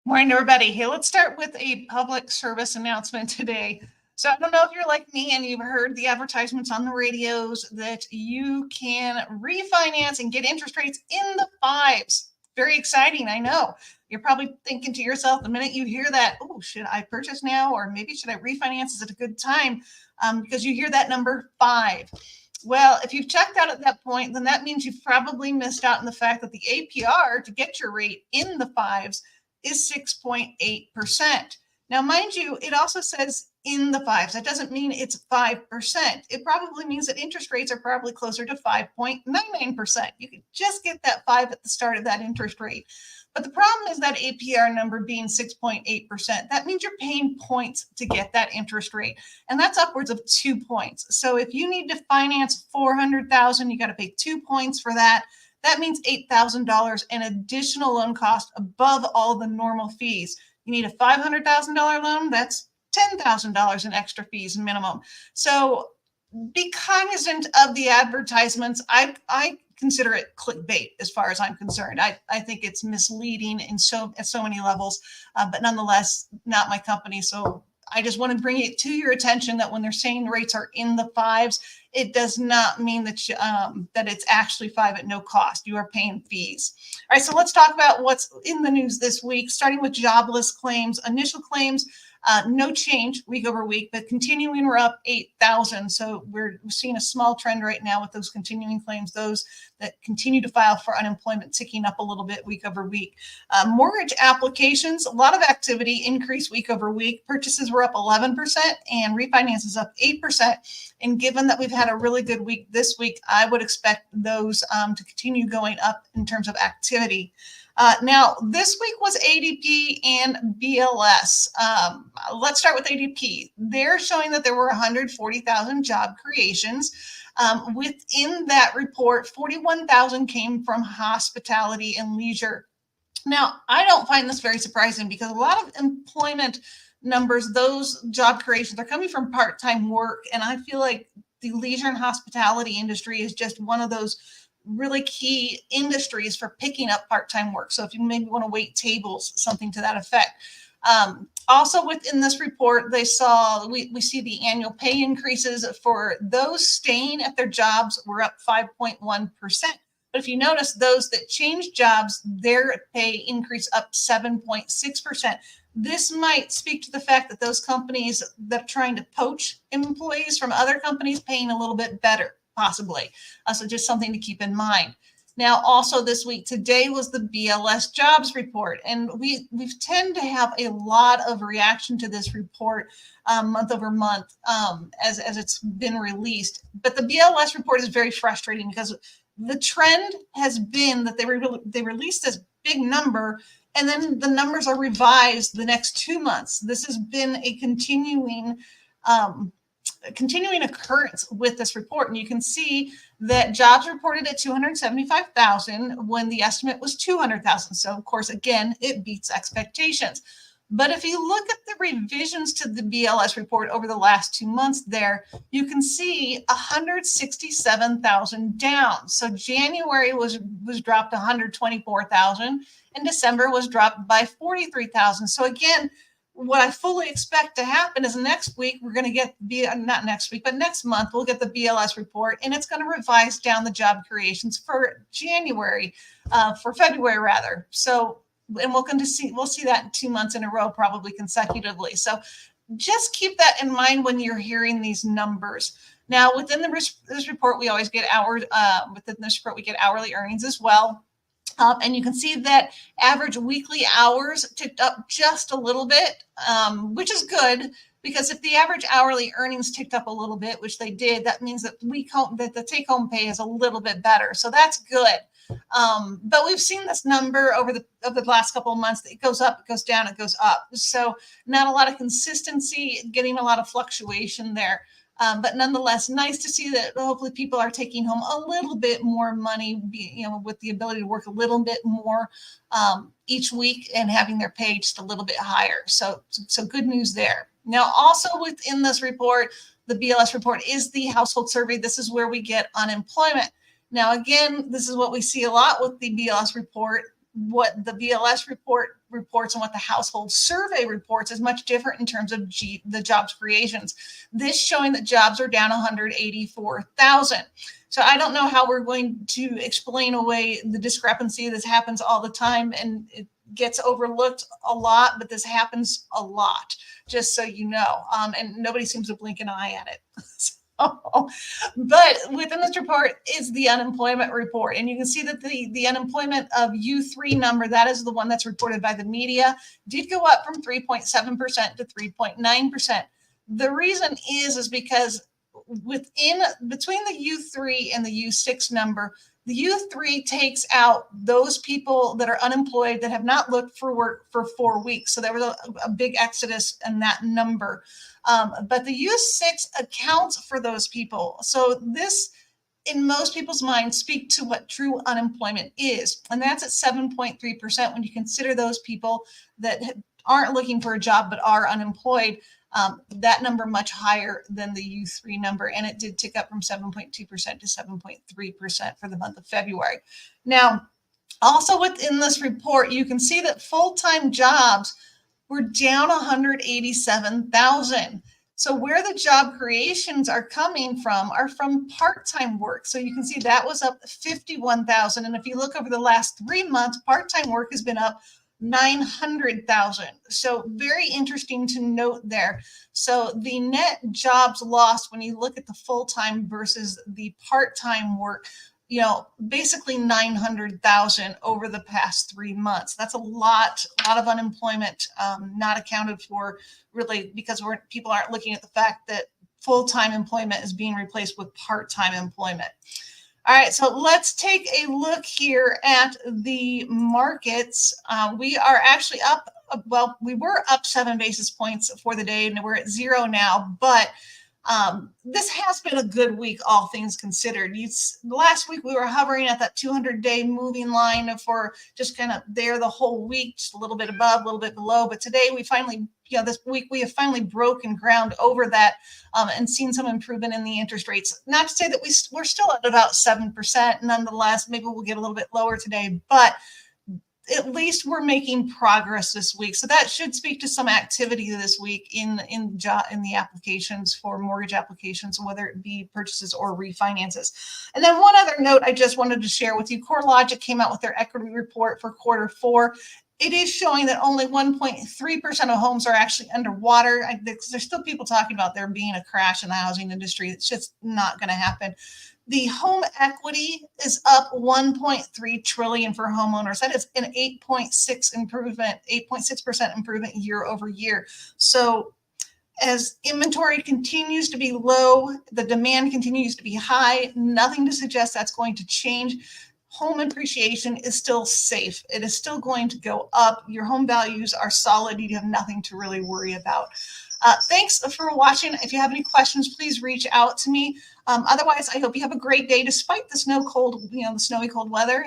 Morning, everybody. Hey, let's start with a public service announcement today. So I don't know if you're like me and you've heard the advertisements on the radios that you can refinance and get interest rates in the fives. Very exciting, I know. You're probably thinking to yourself the minute you hear that, oh, should I purchase now? Or maybe should I refinance? Is it a good time? Because you hear that number 5. Well, if you've checked out at that point, then that means you've probably missed out on the fact that the APR to get your rate in the fives is 6.8%. Now, mind you, it also says in the fives. That doesn't mean it's 5%. It probably means that interest rates are probably closer to 5.99%. You could just get that 5 at the start of that interest rate. But the problem is that APR number being 6.8%. That means you're paying points to get that interest rate. And that's upwards of 2 points. So if you need to finance $400,000, you got to pay 2 points for that. That means $8,000 in additional loan cost above all the normal fees. You need a $500,000 loan, that's $10,000 in extra fees minimum. So be cognizant of the advertisements. I consider it clickbait as far as I'm concerned. I think it's misleading at so many levels, but nonetheless, not my company. So I just want to bring it to your attention that when they're saying rates are in the fives, it does not mean that that it's actually 5 at no cost. You are paying fees. All right, so let's talk about what's in the news this week, starting with jobless claims. Initial claims, no change week over week, but continuing, we're up 8,000. So we're seeing a small trend right now with those continuing claims, those that continue to file for unemployment ticking up a little bit week over week. Mortgage applications, a lot of activity, increase week over week. Purchases were up 11% and refinances up 8%. And given that we've had a really good week this week, I would expect those to continue going up in terms of activity. Now, this week was ADP and BLS. Let's start with ADP. They're showing that there were 140,000 job creations. Within that report, 41,000 came from hospitality and leisure. Now, I don't find this very surprising because a lot of employment numbers, those job creations are coming from part-time work. And I feel like the leisure and hospitality industry is just one of those really key industries for picking up part-time work. So if you maybe want to wait tables, something to that effect. Also within this report, we see the annual pay increases for those staying at their jobs were up 5.1%. But if you notice, those that changed jobs, their pay increase up 7.6%. This might speak to the fact that those companies that are trying to poach employees from other companies paying a little bit better, possibly. So just something to keep in mind. Now, also this week, today was the BLS jobs report, and we've tend to have a lot of reaction to this report month over month as it's been released. But the BLS report is very frustrating because the trend has been that they released this big number, and then the numbers are revised the next 2 months. This has been a continuing occurrence with this report. And you can see that jobs reported at 275,000 when the estimate was 200,000. So of course, again, it beats expectations. But if you look at the revisions to the BLS report over the last 2 months there, you can see 167,000 down. So January was dropped 124,000 and December was dropped by 43,000. So again, what I fully expect to happen is next week, we're going to get, not next week, but next month, we'll get the BLS report, and it's going to revise down the job creations for February rather. So, and we'll see that in 2 months in a row, probably consecutively. So just keep that in mind when you're hearing these numbers. Now, within this report, we always get hourly earnings as well. And you can see that average weekly hours ticked up just a little bit, which is good, because if the average hourly earnings ticked up a little bit, which they did, that means that that the take-home pay is a little bit better. So that's good. But we've seen this number over the last couple of months. It goes up, it goes down, it goes up. So not a lot of consistency, getting a lot of fluctuation there. But nonetheless, nice to see that hopefully people are taking home a little bit more money, with the ability to work a little bit more each week and having their pay just a little bit higher. So good news there. Now, also within this report, the BLS report is the household survey. This is where we get unemployment. Now, again, this is what we see a lot with the BLS report. What the BLS report reports and what the household survey reports is much different in terms of the jobs creations. This showing that jobs are down 184,000. So I don't know how we're going to explain away the discrepancy. This happens all the time and it gets overlooked a lot, but this happens a lot, just so you know. And nobody seems to blink an eye at it. But within this report is the unemployment report. And you can see that the unemployment of U3 number, that is the one that's reported by the media, did go up from 3.7% to 3.9%. The reason is because between the U3 and the U6 number, the U3 takes out those people that are unemployed that have not looked for work for 4 weeks. So there was a big exodus in that number. But the U6 accounts for those people. So this, in most people's minds, speak to what true unemployment is. And that's at 7.3% when you consider those people that aren't looking for a job but are unemployed. That number much higher than the U3 number, and it did tick up from 7.2% to 7.3% for the month of February. Now, also within this report, you can see that full-time jobs were down 187,000. So where the job creations are coming from are from part-time work. So you can see that was up 51,000. And if you look over the last 3 months, part-time work has been up 900,000. So very interesting to note there. So the net jobs lost when you look at the full-time versus the part-time work, basically 900,000 over the past 3 months. That's a lot of unemployment not accounted for, really, because people aren't looking at the fact that full-time employment is being replaced with part-time employment. All right, so let's take a look here at the markets. We are actually up, we were up 7 basis points for the day, and we're at 0 now, but this has been a good week, all things considered. Last week, we were hovering at that 200-day moving line for just kind of there the whole week, just a little bit above, a little bit below. But today, we finally, this week, we have finally broken ground over that and seen some improvement in the interest rates. Not to say that we're still at about 7%. Nonetheless, maybe we'll get a little bit lower today, but at least we're making progress this week. So that should speak to some activity this week in the applications for mortgage applications, whether it be purchases or refinances. And then one other note I just wanted to share with you, CoreLogic came out with their equity report for Q4. It is showing that only 1.3% of homes are actually underwater. There's still people talking about there being a crash in the housing industry. It's just not going to happen. The home equity is up 1.3 trillion for homeowners. That is an 8.6% improvement year over year. So as inventory continues to be low, the demand continues to be high, nothing to suggest that's going to change. Home appreciation is still safe. It is still going to go up. Your home values are solid. You have nothing to really worry about. Thanks for watching. If you have any questions, please reach out to me. Otherwise, I hope you have a great day despite the snowy cold weather,